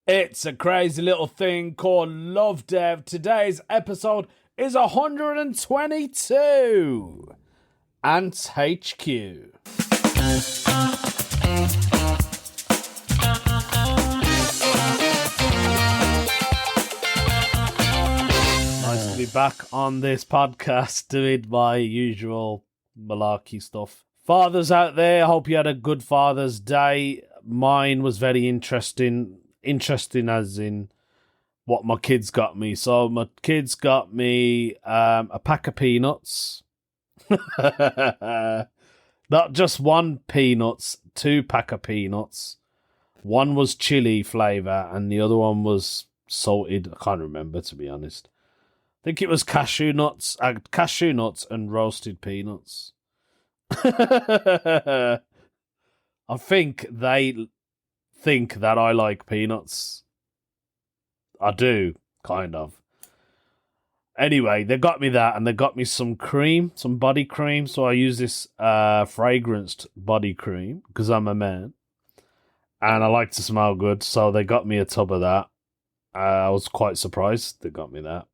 It's a crazy little thing called Love Dev. Today's episode is 122. Ants HQ. Nice to be back on this podcast doing my usual malarkey stuff. Fathers out there, I hope you had a good Father's Day. Mine was very interesting as in what my kids got me. So my kids got me a pack of peanuts. Not just one peanuts, 2 pack of peanuts. One was chili flavour and the other one was salted. I can't remember, to be honest. I think it was cashew nuts and roasted peanuts. I think they think that I like peanuts. I do, kind of. Anyway, they got me that, and they got me some cream, some body cream. So I use this fragranced body cream because I'm a man, and I like to smell good. So they got me a tub of that. I was quite surprised they got me that.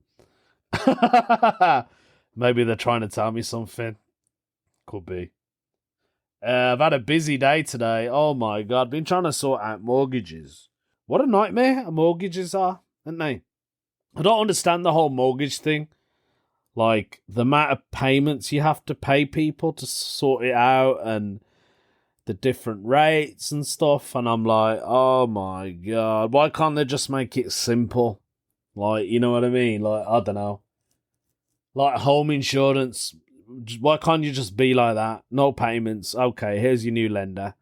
Maybe they're trying to tell me something. Could be. I've had a busy day today. Oh my God. Been trying to sort out mortgages. What a nightmare mortgages are, aren't they? I don't understand the whole mortgage thing. Like, the amount of payments you have to pay people to sort it out and the different rates and stuff. And I'm like, oh my God. Why can't they just make it simple? Like, you know what I mean? Like, I don't know. Like home insurance. Why can't you just be like that? No payments. Okay, here's your new lender.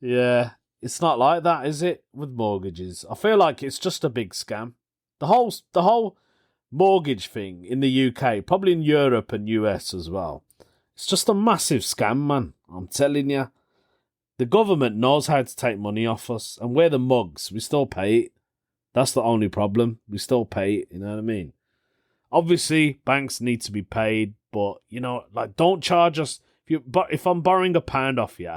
Yeah, it's not like that, is it? With mortgages, I feel like it's just a big scam. The whole mortgage thing in the UK, probably in Europe and US as well. It's just a massive scam, man. I'm telling you. The government knows how to take money off us, and we're the mugs. We still pay it. That's the only problem. We still pay it. You know what I mean? Obviously, banks need to be paid, but, you know, like, don't charge us. If I'm borrowing £1 off you,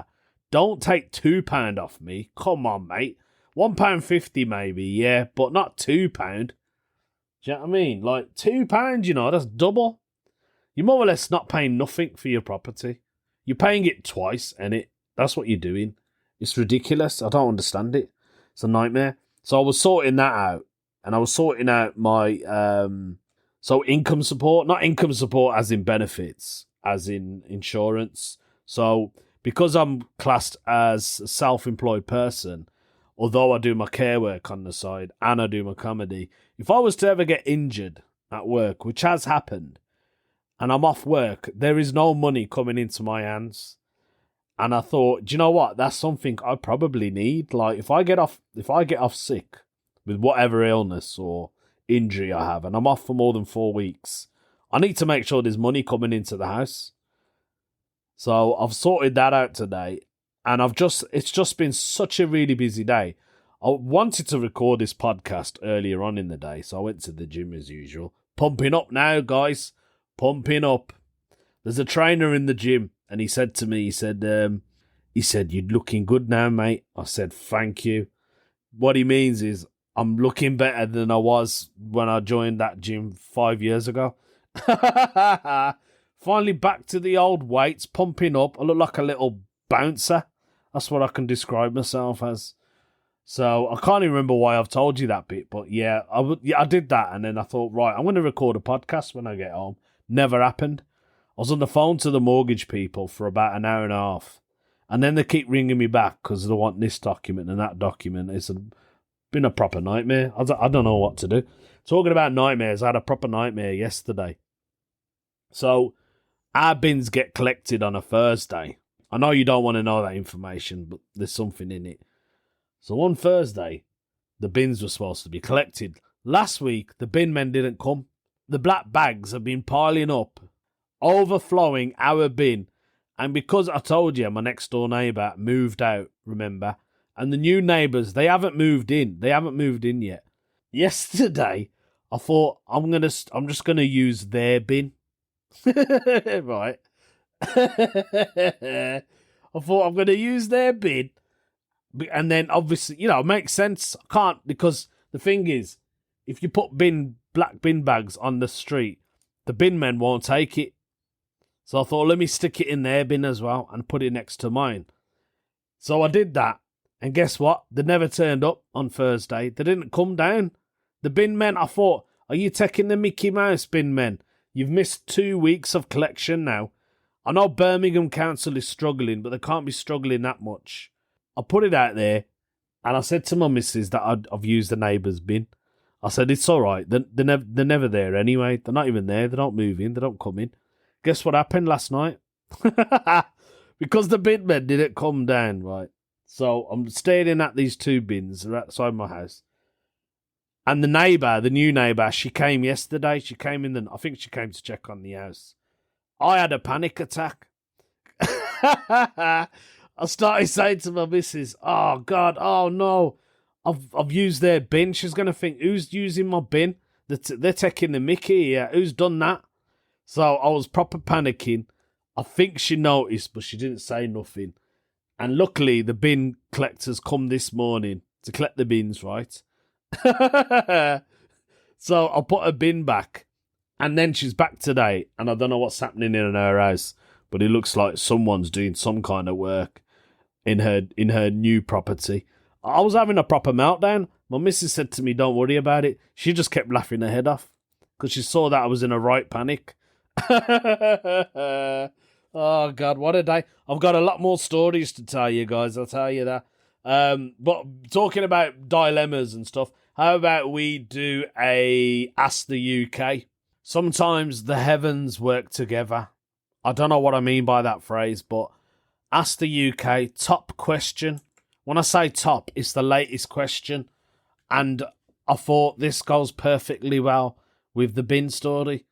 don't take £2 off me. Come on, mate. £1.50 maybe, yeah, but not £2. Do you know what I mean? Like, £2, you know, that's double. You're more or less not paying nothing for your property. You're paying it twice, innit? That's what you're doing. It's ridiculous. I don't understand it. It's a nightmare. So I was sorting that out, and I was sorting out my So income support, not income support as in benefits, as in insurance. So because I'm classed as a self-employed person, although I do my care work on the side and I do my comedy, if I was to ever get injured at work, which has happened, and I'm off work, there is no money coming into my hands. And I thought, do you know what? That's something I probably need. Like, if I get off sick with whatever illness or injury I have, and I'm off for more than 4 weeks, I need to make sure there's money coming into the house. So I've sorted that out today, and it's just been such a really busy day. I wanted to record this podcast earlier on in the day, so I went to the gym as usual. Pumping up now, guys. Pumping up. There's a trainer in the gym, and he said to me, he said, you're looking good now, mate. I said, thank you. What he means is, I'm looking better than I was when I joined that gym 5 years ago. Finally back to the old weights, pumping up. I look like a little bouncer. That's what I can describe myself as. So I can't even remember why I've told you that bit, but yeah, I did that, and then I thought, right, I'm going to record a podcast when I get home. Never happened. I was on the phone to the mortgage people for about an hour and a half, and then they keep ringing me back because they want this document and that document. It's been a proper nightmare. I don't know what to do. Talking about nightmares, I had a proper nightmare yesterday. So our bins get collected on a Thursday. I know you don't want to know that information, but there's something in it. So on Thursday, the bins were supposed to be collected. Last week, the bin men didn't come. The black bags have been piling up, overflowing our bin. And because I told you my next door neighbour moved out, remember? And the new neighbours, they haven't moved in. They haven't moved in yet. Yesterday, I thought I'm just gonna use their bin. Right. I thought I'm gonna use their bin And then obviously, it makes sense. I can't, because the thing is, if you put black bin bags on the street, the bin men won't take it. So I thought, let me stick it in their bin as well and put it next to mine. So I did that. And guess what? They never turned up on Thursday. They didn't come down. The bin men, I thought, are you taking the Mickey Mouse, bin men? You've missed 2 weeks of collection now. I know Birmingham Council is struggling, but they can't be struggling that much. I put it out there, and I said to my missus that I've used the neighbour's bin. I said, it's all right. They're never there anyway. They're not even there. They don't move in. They don't come in. Guess what happened last night? Because the bin men didn't come down, right? So I'm staring at these 2 bins outside my house. And the new neighbour, she came yesterday. She came in, I think she came to check on the house. I had a panic attack. I started saying to my missus, oh, God, oh, no. I've used their bin. She's going to think, who's using my bin? They're taking the mickey here. Who's done that? So I was proper panicking. I think she noticed, but she didn't say nothing. And luckily, the bin collectors come this morning to collect the bins, right? So I put her bin back. And then she's back today. And I don't know what's happening in her house. But it looks like someone's doing some kind of work in her new property. I was having a proper meltdown. My missus said to me, don't worry about it. She just kept laughing her head off because she saw that I was in a right panic. Oh, God, what a day. I've got a lot more stories to tell you guys, I'll tell you that. But talking about dilemmas and stuff, how about we do a Ask the UK? Sometimes the heavens work together. I don't know what I mean by that phrase, but Ask the UK, top question. When I say top, it's the latest question. And I thought this goes perfectly well with the bin story.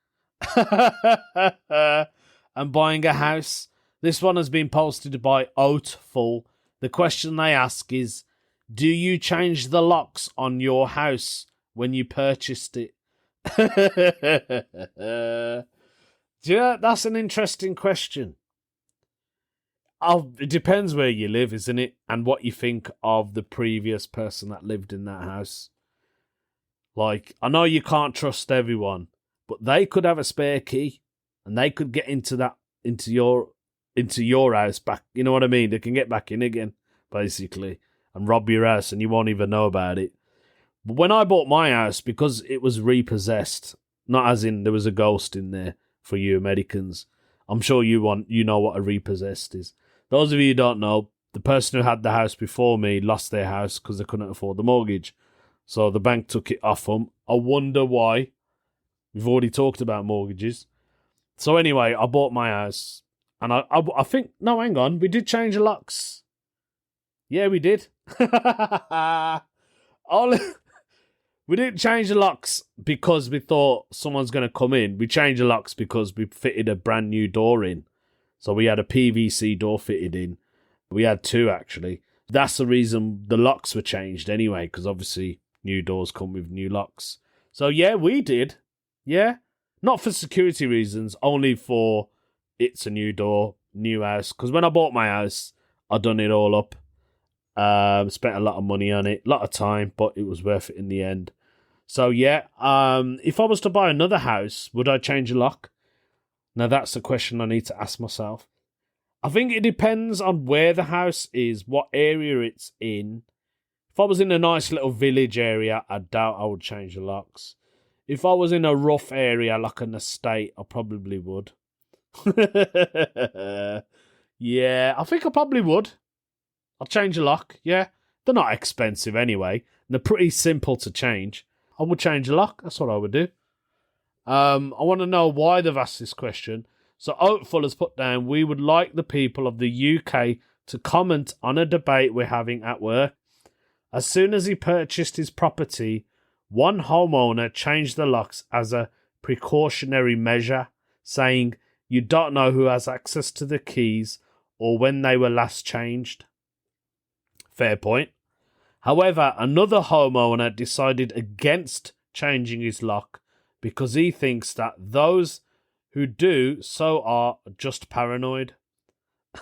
And buying a house. This one has been posted by Oatful. The question they ask is, do you change the locks on your house when you purchased it? Yeah, that's an interesting question. It depends where you live, isn't it? And what you think of the previous person that lived in that house. Like, I know you can't trust everyone, but they could have a spare key and they could get into your house back. You know what I mean? They can get back in again, basically, and rob your house and you won't even know about it. But when I bought my house, because it was repossessed, not as in there was a ghost in there for you Americans. I'm sure you know what a repossessed is. Those of you who don't know, the person who had the house before me lost their house because they couldn't afford the mortgage. So the bank took it off them. I wonder why. We've already talked about mortgages. So anyway, I bought my house. And I think, no, hang on. We did change the locks. Yeah, we did. We didn't change the locks because we thought someone's going to come in. We changed the locks because we fitted a brand new door in. So we had a PVC door fitted in. We had 2, actually. That's the reason the locks were changed anyway, because obviously new doors come with new locks. So yeah, we did. Yeah. Not for security reasons, only for it's a new door, new house. Because when I bought my house, I done it all up. Spent a lot of money on it, a lot of time, but it was worth it in the end. So yeah, if I was to buy another house, would I change a lock? Now that's the question I need to ask myself. I think it depends on where the house is, what area it's in. If I was in a nice little village area, I doubt I would change the locks. If I was in a rough area like an estate, I probably would. Yeah, I think I probably would. I'll change a lock, yeah. They're not expensive anyway. And they're pretty simple to change. I would change a lock. That's what I would do. I want to know why they've asked this question. So Oatful has put down, we would like the people of the UK to comment on a debate we're having at work. As soon as he purchased his property, one homeowner changed the locks as a precautionary measure, saying you don't know who has access to the keys or when they were last changed. Fair point. However, another homeowner decided against changing his lock because he thinks that those who do so are just paranoid.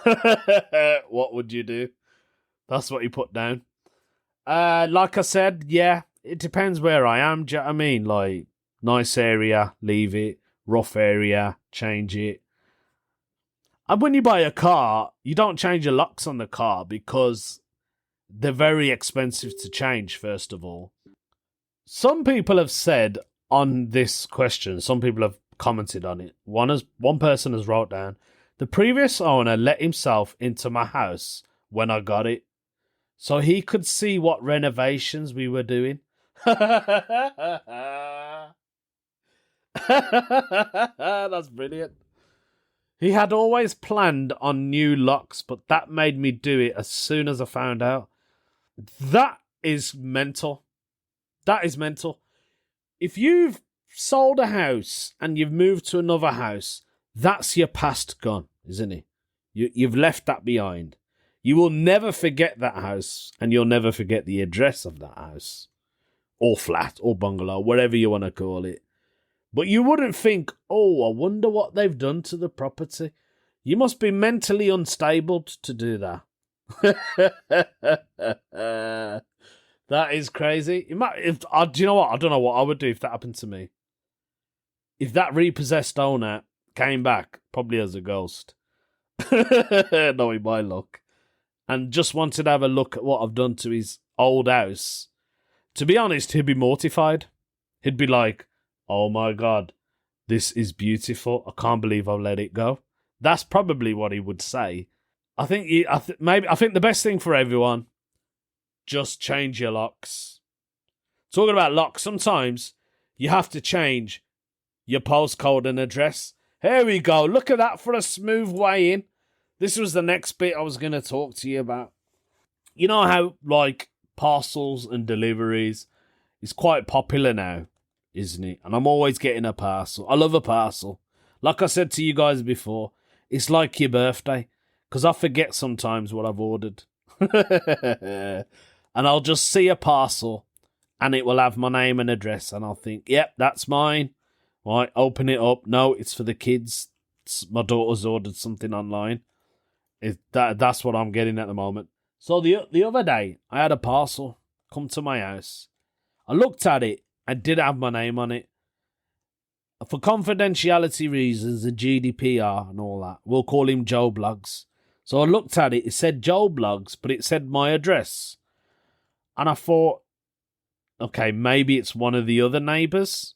What would you do? That's what he put down. Like I said, yeah, it depends where I am. Do you know what I mean? Like, nice area, leave it. Rough area, change it. And when you buy a car, you don't change your locks on the car because they're very expensive to change, first of all. Some people have said on this question, some people have commented on it. One person has wrote down, the previous owner let himself into my house when I got it, so he could see what renovations we were doing. That's brilliant. He had always planned on new locks, but that made me do it as soon as I found out. That is mental. That is mental. If you've sold a house and you've moved to another house, that's your past gone, isn't it? You've left that behind. You will never forget that house, and you'll never forget the address of that house. Or flat, or bungalow, whatever you want to call it. But you wouldn't think, oh, I wonder what they've done to the property. You must be mentally unstable to do that. That is crazy. Do you know what? I don't know what I would do if that happened to me. If that repossessed owner came back, probably as a ghost, knowing my luck, and just wanted to have a look at what I've done to his old house, to be honest, he'd be mortified. He'd be like, oh my God, this is beautiful. I can't believe I've let it go. That's probably what he would say. I think the best thing for everyone, just change your locks. Talking about locks, sometimes you have to change your postcode and address. Here we go. Look at that for a smooth way in. This was the next bit I was going to talk to you about. You know how, like, parcels and deliveries is quite popular now, isn't it? And I'm always getting a parcel. I love a parcel. Like I said to you guys before, it's like your birthday, because I forget sometimes what I've ordered. And I'll just see a parcel, and it will have my name and address, and I'll think, yep, that's mine. Right, open it up. No, it's for the kids. My daughter's ordered something online. That's what I'm getting at the moment. So the other day, I had a parcel come to my house. I looked at it and did have my name on it. For confidentiality reasons and GDPR and all that, we'll call him Joe Blogs. So I looked at it, it said Joe Blogs, but it said my address. And I thought, okay, maybe it's one of the other neighbours,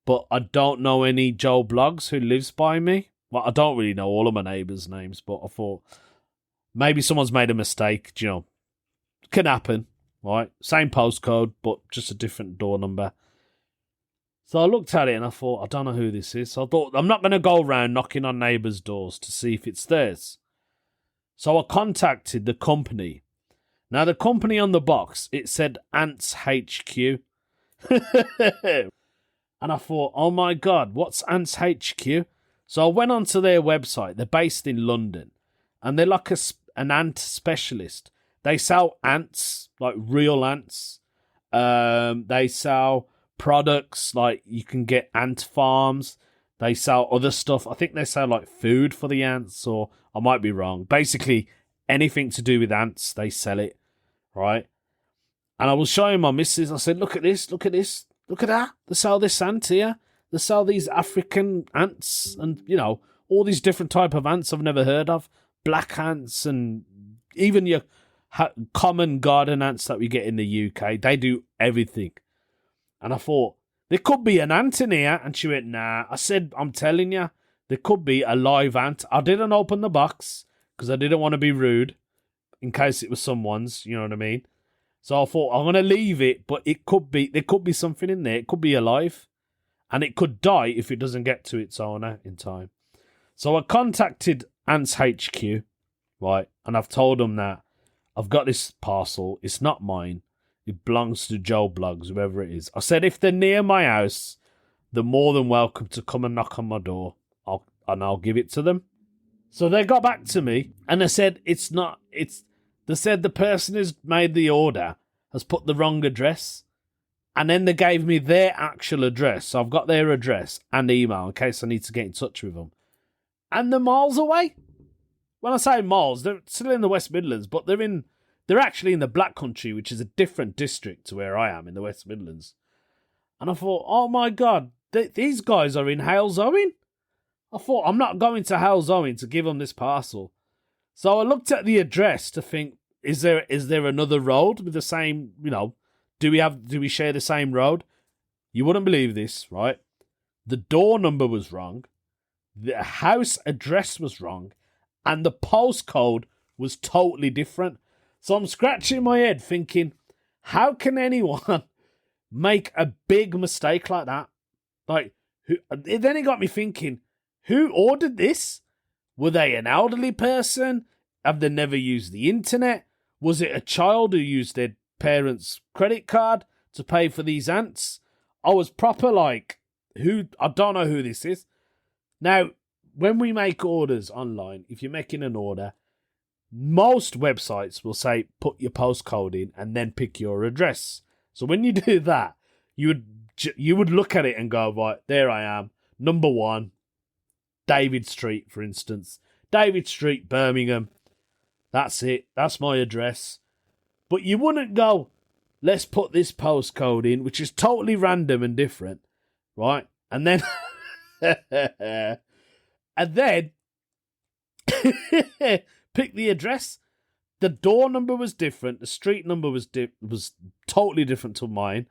but I don't know any Joe Blogs who lives by me. Well, I don't really know all of my neighbours' names, but I thought maybe someone's made a mistake, you know. Can happen, right? Same postcode, but just a different door number. So I looked at it and I thought, I don't know who this is. So I thought, I'm not going to go around knocking on neighbours' doors to see if it's theirs. So I contacted the company. Now, the company on the box, it said Ants HQ. And I thought, oh my God, what's Ants HQ? So I went onto their website. They're based in London. And they're like an ant specialist. They sell ants, like real ants. They sell products, like you can get ant farms. They sell other stuff. I think they sell like food for the ants, or I might be wrong. Basically, anything to do with ants, they sell it, right? And I was showing my missus, I said, look at this, look at this, look at that. They sell this ant here. They sell these African ants and, you know, all these different type of ants I've never heard of. Black ants and even your common garden ants that we get in the UK. They do everything. And I thought, there could be an ant in here. And she went, nah. I said, I'm telling you, there could be a live ant. I didn't open the box because I didn't want to be rude in case it was someone's, you know what I mean? So I thought, I'm going to leave it, but there could be something in there. It could be alive. And it could die if it doesn't get to its owner in time. So I contacted Ants HQ, right? And I've told them that I've got this parcel. It's not mine. It belongs to Joe Blogs, whoever it is. I said, if they're near my house, they're more than welcome to come and knock on my door. I'll give it to them. So they got back to me and they said, they said the person who's made the order has put the wrong address. And then they gave me their actual address. So I've got their address and email in case I need to get in touch with them. And they're miles away. When I say miles, they're still in the West Midlands, but they're They're actually in the Black Country, which is a different district to where I am in the West Midlands. And I thought, oh my God, these guys are in Halesowen. I thought, I'm not going to Halesowen to give them this parcel. So I looked at the address to think, is there another road with the same, do we share the same road? You wouldn't believe this, right? The door number was wrong. The house address was wrong. And the postcode was totally different. So I'm scratching my head thinking, how can anyone make a big mistake like that? Then it got me thinking, who ordered this? Were they an elderly person? Have they never used the internet? Was it a child who used their parents' credit card to pay for these ants? I was proper like, I don't know who this is. Now, when we make orders online, if you're making an order, most websites will say, put your postcode in and then pick your address. So when you do that, you would look at it and go, right, there I am. Number 1, David Street, for instance. David Street, Birmingham. That's it. That's my address. But you wouldn't go, let's put this postcode in, which is totally random and different, right? And then, pick the address. The door number was different. The street number was totally different to mine.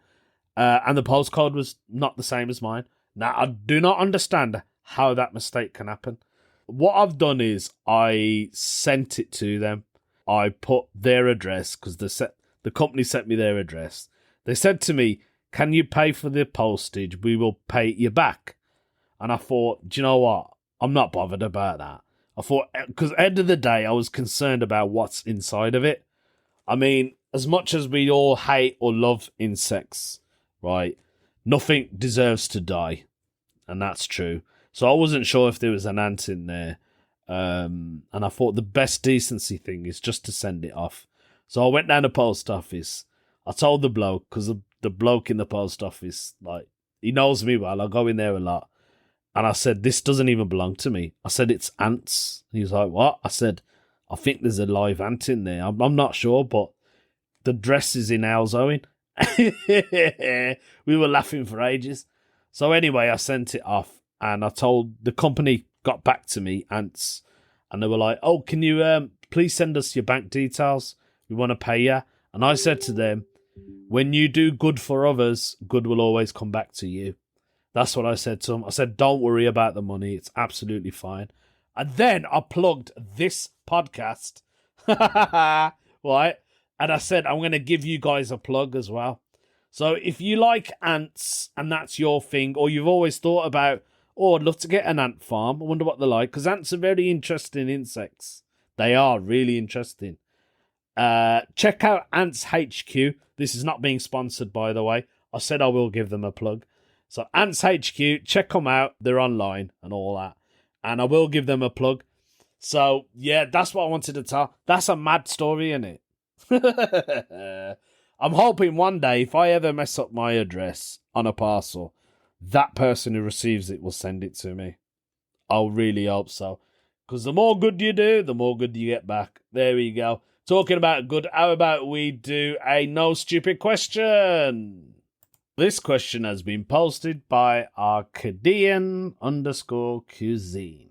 And the postcode was not the same as mine. Now, I do not understand how that mistake can happen. What I've done is I sent it to them. I put their address because the company sent me their address. They said to me, can you pay for the postage? We will pay you back. And I thought, do you know what? I'm not bothered about that. I thought, because at the end of the day, I was concerned about what's inside of it. I mean, as much as we all hate or love insects, right? Nothing deserves to die. And that's true. So I wasn't sure if there was an ant in there. And I thought the best decency thing is just to send it off. So I went down the post office. I told the bloke, because the bloke in the post office, he knows me well. I go in there a lot. And I said, this doesn't even belong to me. I said, it's ants. He was like, what? I said, I think there's a live ant in there. I'm not sure, but the dress is in Halesowen. We were laughing for ages. So anyway, I sent it off and I told the company got back to me, Ants, and they were like, oh, can you please send us your bank details? We want to pay you. And I said to them, when you do good for others, good will always come back to you. That's what I said to them. I said, don't worry about the money. It's absolutely fine. And then I plugged this podcast. Right? And I said, I'm going to give you guys a plug as well. So if you like ants and that's your thing, or you've always thought about, oh, I'd love to get an ant farm. I wonder what they're like. Because ants are very interesting insects. They are really interesting. Check out Ants HQ. This is not being sponsored, by the way. I said I will give them a plug. So Ants HQ, check them out. They're online and all that. And I will give them a plug. So, yeah, that's what I wanted to tell. That's a mad story, isn't it? I'm hoping one day, if I ever mess up my address on a parcel, that person who receives it will send it to me. I really hope so. Because the more good you do, the more good you get back. There we go. Talking about good, how about we do a no stupid question? This question has been posted by Arcadian_cuisine.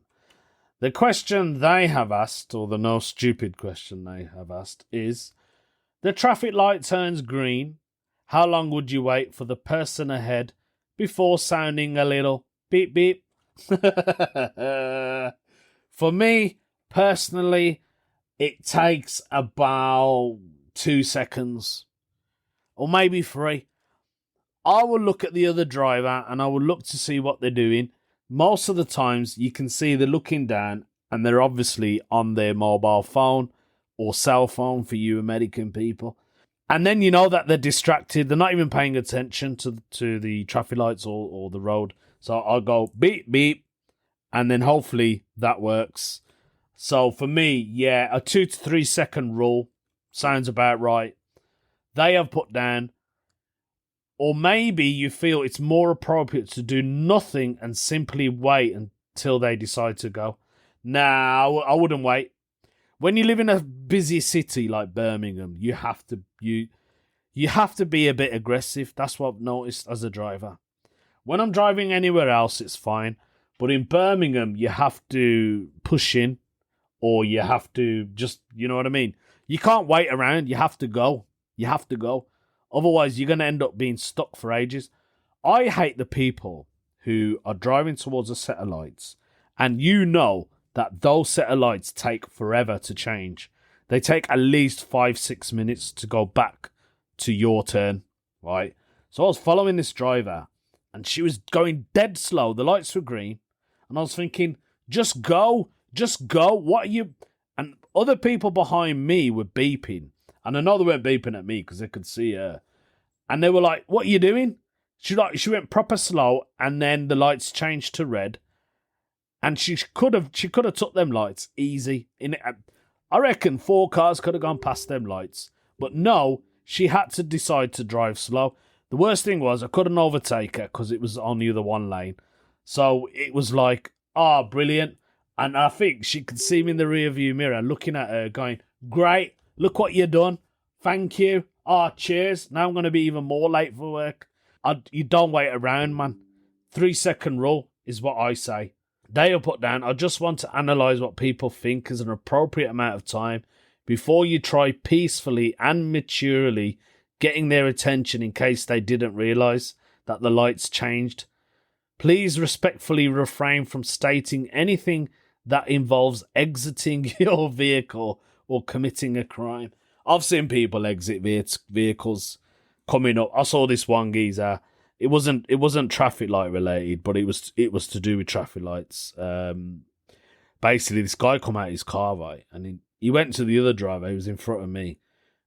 The question they have asked, or the no stupid question they have asked, is, the traffic light turns green. How long would you wait for the person ahead before sounding a little beep beep? For me, personally, it takes about 2 seconds, or maybe 3. I will look at the other driver and I will look to see what they're doing. Most of the times you can see they're looking down and they're obviously on their mobile phone or cell phone for you American people. And then you know that they're distracted. They're not even paying attention to the traffic lights or the road. So I'll go beep, beep, and then hopefully that works. So for me, yeah, a 2 to 3 second rule sounds about right. They have put down, or maybe you feel it's more appropriate to do nothing and simply wait until they decide to go. Nah, I wouldn't wait. when you live in a busy city like Birmingham, you have to be a bit aggressive. That's what I've noticed as a driver. When I'm driving anywhere else, it's fine. But in Birmingham, you have to push in, or you have to just, you know what I mean? You can't wait around. You have to go. You have to go. Otherwise, you're going to end up being stuck for ages. I hate the people who are driving towards a set of lights, and you know that those set of lights take forever to change. They take at least 5-6 minutes to go back to your turn, right? So I was following this driver, and she was going dead slow. The lights were green. And I was thinking, just go. What are you... And other people behind me were beeping. And I know they weren't beeping at me because they could see her. And they were like, what are you doing? She went proper slow, and then the lights changed to red. And she could have took them lights easy. I reckon 4 cars could have gone past them lights. But no, she had to decide to drive slow. The worst thing was I couldn't overtake her because it was only the one lane. So it was like, brilliant. And I think she could see me in the rearview mirror looking at her going, great, look what you done. Thank you. Cheers. Now I'm going to be even more late for work. You don't wait around, man. 3-second rule is what I say. Day or put down, I just want to analyse what people think is an appropriate amount of time before you try peacefully and maturely getting their attention in case they didn't realise that the lights changed. Please respectfully refrain from stating anything that involves exiting your vehicle or committing a crime. I've seen people exit vehicles coming up. I saw this one geezer. It wasn't traffic light related, but it was to do with traffic lights. Basically, this guy come out of his car, right, and he went to the other driver who was in front of me,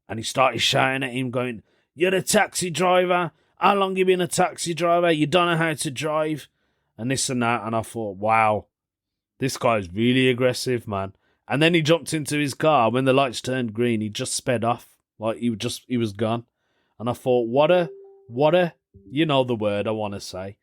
and he started shouting at him, going, "You're a taxi driver. How long you been a taxi driver? You don't know how to drive," and this and that. And I thought, wow, this guy's really aggressive, man. And then he jumped into his car. When the lights turned green, he just sped off. Like he was gone. And I thought, what a, you know the word I want to say.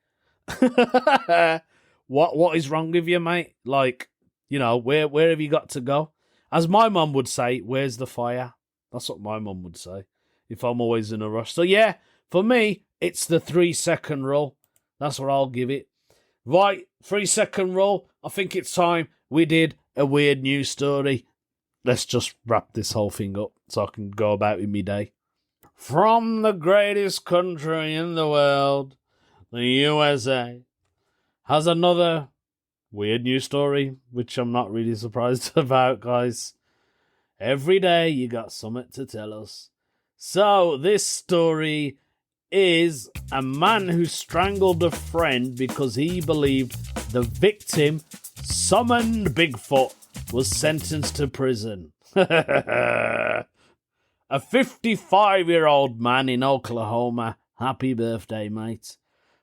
What is wrong with you, mate? Like, you know, where have you got to go? As my mum would say, where's the fire? That's what my mum would say if I'm always in a rush. So yeah, for me, it's the 3-second rule. That's what I'll give it. Right, 3-second rule. I think it's time we did a weird news story. Let's just wrap this whole thing up so I can go about with my day. From the greatest country in the world, the USA, has another weird news story, which I'm not really surprised about, guys. Every day you got something to tell us. So this story is a man who strangled a friend because he believed the victim summoned Bigfoot was sentenced to prison. A 55-year-old man in Oklahoma, happy birthday, mate,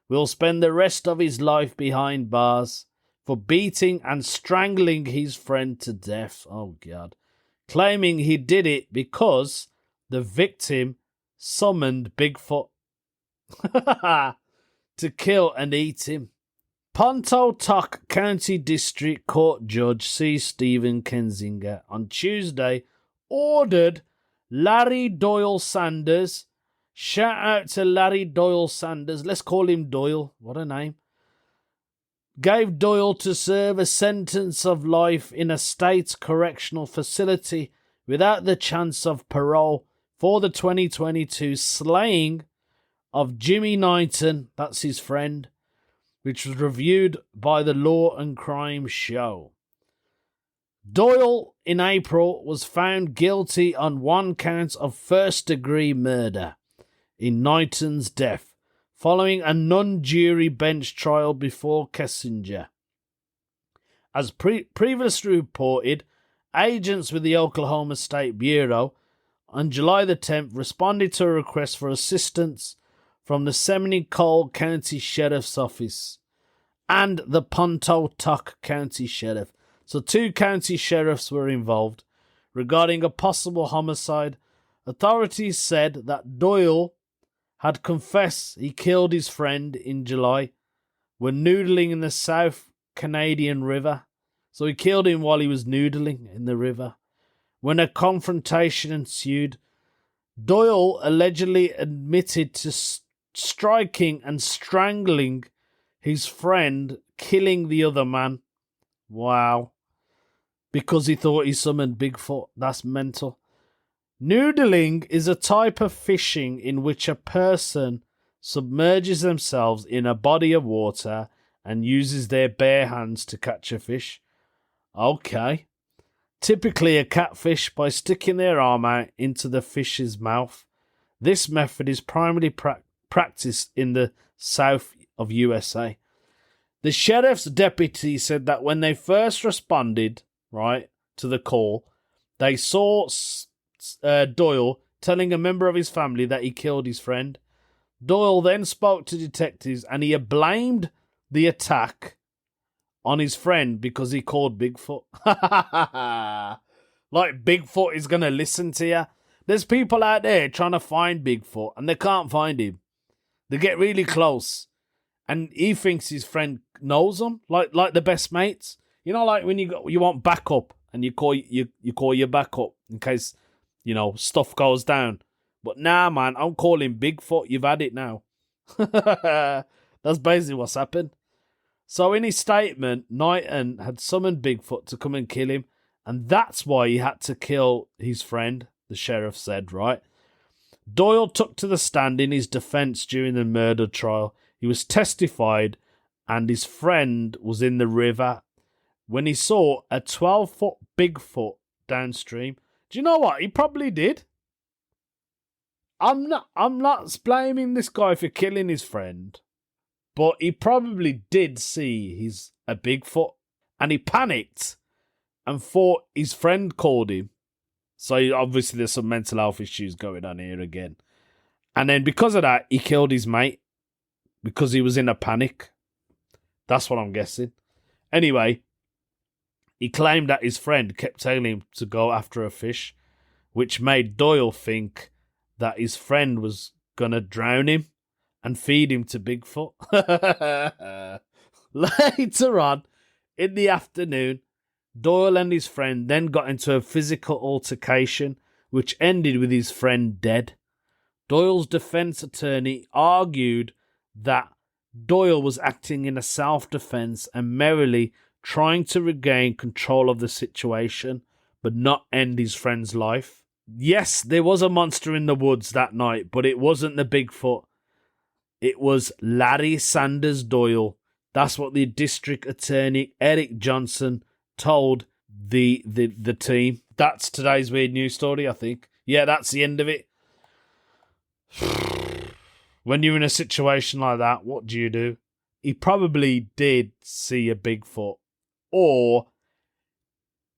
will spend the rest of his life behind bars for beating and strangling his friend to death. Oh, God. Claiming he did it because the victim summoned Bigfoot to kill and eat him. Pontotoc County District Court Judge C. Stephen Kensinger on Tuesday ordered Larry Doyle Sanders, shout out to Larry Doyle Sanders, let's call him Doyle, what a name, gave Doyle to serve a sentence of life in a state correctional facility without the chance of parole for the 2022 slaying of Jimmy Knighton, that's his friend, which was reviewed by the Law and Crime Show. Doyle, in April, was found guilty on 1 count of first-degree murder in Knighton's death, following a non-jury bench trial before Kensinger. As previously reported, agents with the Oklahoma State Bureau on July the 10th responded to a request for assistance from the Seminole County Sheriff's Office and the Pontotoc County Sheriff. So 2 county sheriffs were involved regarding a possible homicide. Authorities said that Doyle had confessed he killed his friend in July when noodling in the South Canadian River. So he killed him while he was noodling in the river. When a confrontation ensued, Doyle allegedly admitted to striking and strangling his friend, killing the other man. Wow. Because he thought he summoned Bigfoot. That's mental. Noodling is a type of fishing in which a person submerges themselves in a body of water and uses their bare hands to catch a fish. Okay. Typically a catfish by sticking their arm out into the fish's mouth. This method is primarily practiced in the south of USA. The sheriff's deputy said that when they first responded, right, to the call, they saw Doyle telling a member of his family that he killed his friend. Doyle then spoke to detectives and he blamed the attack on his friend because he called Bigfoot. Like Bigfoot is going to listen to you. There's people out there trying to find Bigfoot and they can't find him. They get really close and he thinks his friend knows him, like the best mates. You know, like when you want backup and you call your backup in case, you know, stuff goes down. But nah, man, I'm calling Bigfoot. You've had it now. That's basically what's happened. So in his statement, Knighton had summoned Bigfoot to come and kill him, and that's why he had to kill his friend, the sheriff said, right? Doyle took to the stand in his defense during the murder trial. He was testified, and his friend was in the river when he saw a 12-foot Bigfoot downstream. Do you know what? He probably did. I'm not blaming this guy for killing his friend. But he probably did see a Bigfoot and he panicked and thought his friend called him. So obviously there's some mental health issues going on here again. And then because of that, he killed his mate because he was in a panic. That's what I'm guessing. Anyway, he claimed that his friend kept telling him to go after a fish, which made Doyle think that his friend was going to drown him and feed him to Bigfoot. Later on, in the afternoon, Doyle and his friend then got into a physical altercation, which ended with his friend dead. Doyle's defense attorney argued that Doyle was acting in a self-defense and merely trying to regain control of the situation, but not end his friend's life. Yes, there was a monster in the woods that night, but it wasn't the Bigfoot. It was Larry Sanders Doyle. That's what the district attorney, Eric Johnson, told the team. That's today's weird news story, I think. Yeah, that's the end of it. When you're in a situation like that, what do? He probably did see a Bigfoot. Or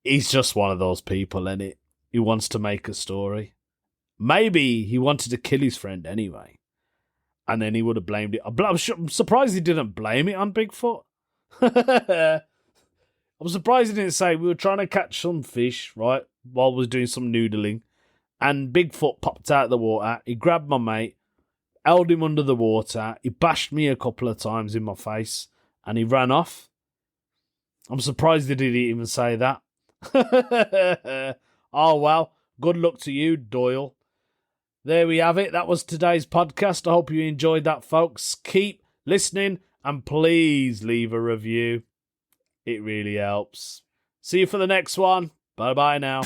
he's just one of those people, innit? Who wants to make a story. Maybe he wanted to kill his friend anyway. And then he would have blamed it. I'm surprised he didn't blame it on Bigfoot. I'm surprised he didn't say we were trying to catch some fish, right, while we was doing some noodling. And Bigfoot popped out of the water. He grabbed my mate, held him under the water. He bashed me a couple of times in my face. And he ran off. I'm surprised he didn't even say that. Oh, well, good luck to you, Doyle. There we have it. That was today's podcast. I hope you enjoyed that, folks. Keep listening and please leave a review. It really helps. See you for the next one. Bye-bye now.